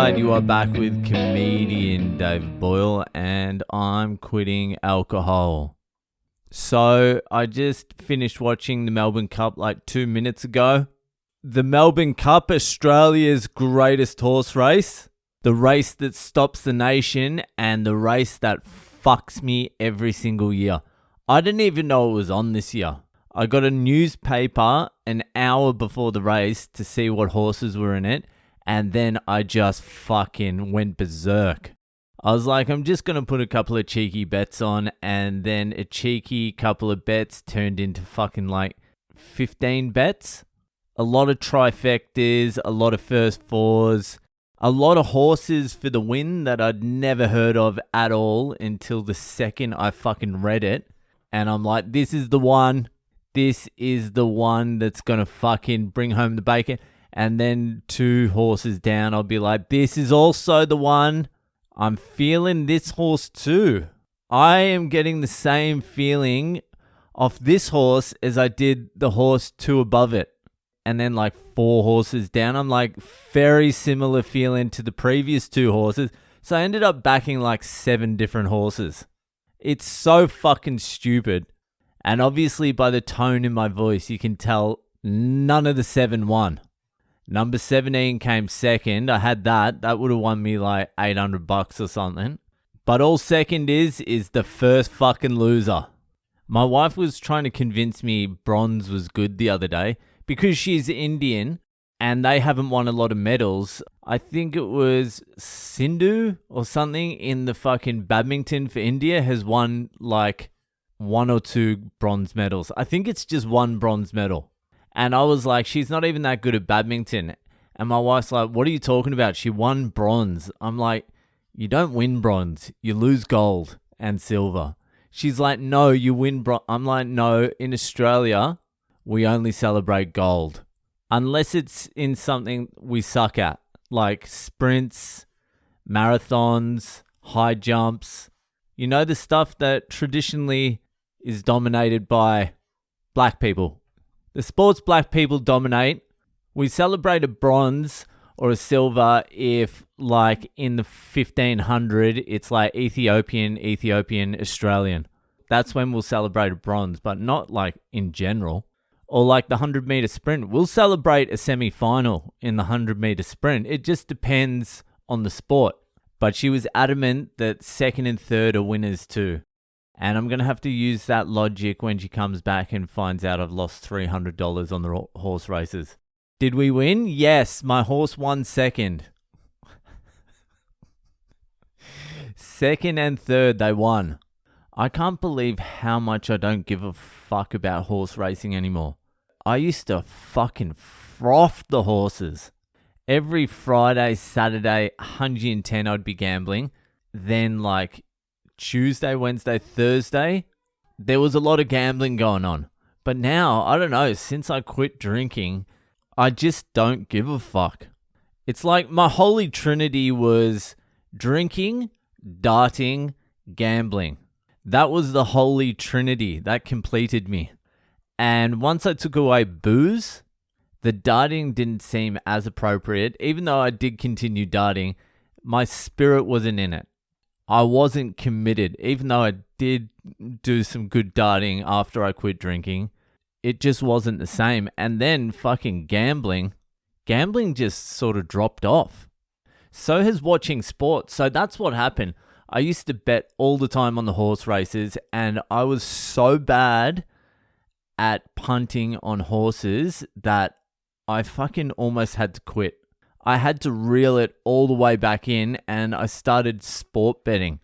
glad you are back with comedian David Boyle, and I'm quitting alcohol. So I just finished watching the Melbourne Cup like 2 minutes ago. The Melbourne Cup, Australia's greatest horse race. The race that stops the nation and the race that fucks me every single year. I didn't even know it was on this year. I got a newspaper an hour before the race to see what horses were in it. And then I just fucking went berserk. I was like, I'm just going to put a couple of cheeky bets on. And then a cheeky couple of bets turned into fucking like 15 bets. A lot of trifectas, a lot of first fours, a lot of horses for the win that I'd never heard of at all until the second I fucking read it. And I'm like, this is the one. This is the one that's going to fucking bring home the bacon. And then 2 horses down, I'll be like, this is also the one. I'm feeling this horse too. I am getting the same feeling off this horse as I did the horse 2 above it. And then like 4 horses down, I'm like very similar feeling to the previous 2 horses. So I ended up backing like 7 different horses. It's so fucking stupid. And obviously by the tone in my voice, you can tell none of the 7 won. Number 17 came second. I had that. That would have won me like $800 or something. But all second is the first fucking loser. My wife was trying to convince me bronze was good the other day because she's Indian and they haven't won a lot of medals. I think it was Sindhu or something in the fucking badminton for India has won like 1 or 2 bronze medals. I think it's just 1 bronze medal. And I was like, she's not even that good at badminton. And my wife's like, what are you talking about? She won bronze. I'm like, you don't win bronze. You lose gold and silver. She's like, no, you win bronze. I'm like, no, in Australia, we only celebrate gold. Unless it's in something we suck at, like sprints, marathons, high jumps. You know, the stuff that traditionally is dominated by black people. The sports black people dominate. We celebrate a bronze or a silver if, like, in the 1500, it's like Ethiopian, Australian. That's when we'll celebrate a bronze, but not, like, in general. Or, like, the 100-meter sprint. We'll celebrate a semi-final in the 100-meter sprint. It just depends on the sport. But she was adamant that second and third are winners too. And I'm going to have to use that logic when she comes back and finds out I've lost $300 on the horse races. Did we win? Yes, my horse won second. Second and third, they won. I can't believe how much I don't give a fuck about horse racing anymore. I used to fucking froth the horses. Every Friday, Saturday, 110 I'd be gambling. Then like Tuesday, Wednesday, Thursday, there was a lot of gambling going on. But now, I don't know, since I quit drinking, I just don't give a fuck. It's like my holy trinity was drinking, darting, gambling. That was the holy trinity. That completed me. And once I took away booze, the darting didn't seem as appropriate. Even though I did continue darting, my spirit wasn't in it. I wasn't committed. Even though I did do some good darting after I quit drinking, it just wasn't the same. And then fucking gambling just sort of dropped off. So has watching sports. So that's what happened. I used to bet all the time on the horse races, and I was so bad at punting on horses that I fucking almost had to quit. I had to reel it all the way back in, and I started sport betting.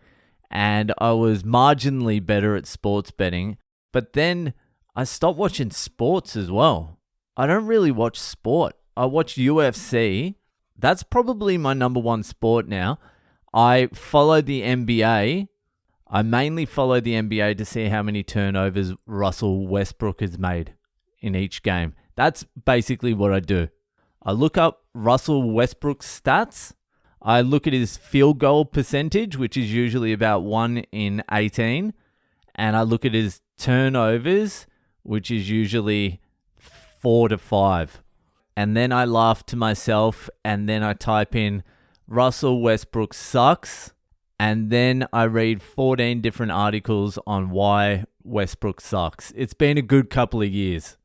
And I was marginally better at sports betting, but then I stopped watching sports as well. I don't really watch sport. I watch UFC. That's probably my number one sport now. I follow the NBA. I mainly follow the NBA to see how many turnovers Russell Westbrook has made in each game. That's basically what I do. I look up Russell Westbrook's stats. I look at his field goal percentage, which is usually about 1 in 18. And I look at his turnovers, which is usually 4 to 5. And then I laugh to myself, and then I type in Russell Westbrook sucks. And then I read 14 different articles on why Westbrook sucks. It's been a good couple of years.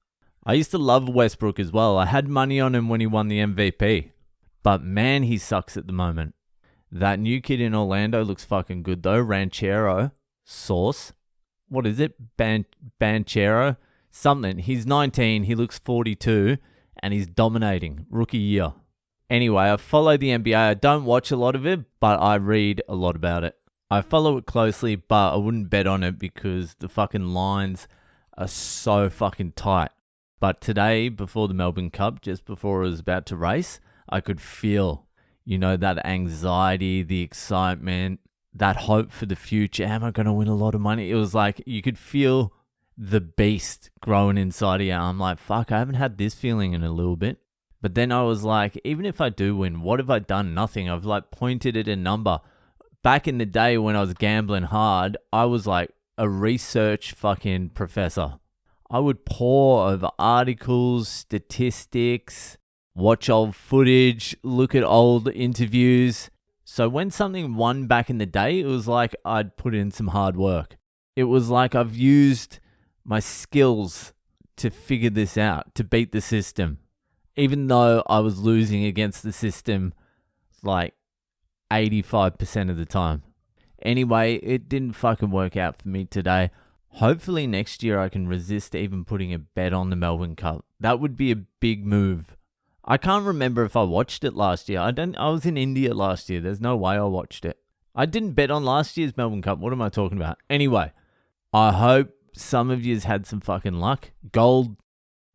I used to love Westbrook as well. I had money on him when he won the MVP. But man, he sucks at the moment. That new kid in Orlando looks fucking good though. Ranchero. Sauce. What is it? Banchero? Something. He's 19. He looks 42. And he's dominating. Rookie year. Anyway, I follow the NBA. I don't watch a lot of it, but I read a lot about it. I follow it closely, but I wouldn't bet on it because the fucking lines are so fucking tight. But today, before the Melbourne Cup, just before I was about to race, I could feel, that anxiety, the excitement, that hope for the future. Am I going to win a lot of money? It was like you could feel the beast growing inside of you. I'm like, fuck, I haven't had this feeling in a little bit. But then I was like, even if I do win, what have I done? Nothing. I've pointed at a number. Back in the day when I was gambling hard, I was like a research fucking professor. I would pore over articles, statistics, watch old footage, look at old interviews. So when something won back in the day, it was like I'd put in some hard work. It was like I've used my skills to figure this out, to beat the system. Even though I was losing against the system 85% of the time. Anyway, it didn't fucking work out for me today. Hopefully next year I can resist even putting a bet on the Melbourne Cup. That would be a big move. I can't remember if I watched it last year. I was in India last year. There's no way I watched it. I didn't bet on last year's Melbourne Cup. What am I talking about? Anyway, I hope some of you's had some fucking luck. Gold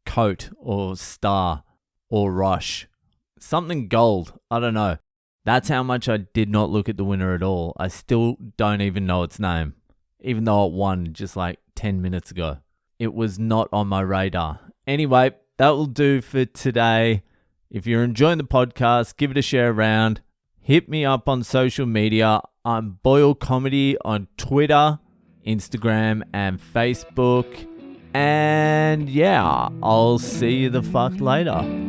coat or star. Or rush. Something gold. I don't know. That's how much I did not look at the winner at all. I still don't even know its name. Even though it won just 10 minutes ago. It was not on my radar. Anyway, that will do for today. If you're enjoying the podcast, give it a share around. Hit me up on social media. I'm Boyle Comedy on Twitter, Instagram, and Facebook. And yeah, I'll see you the fuck later.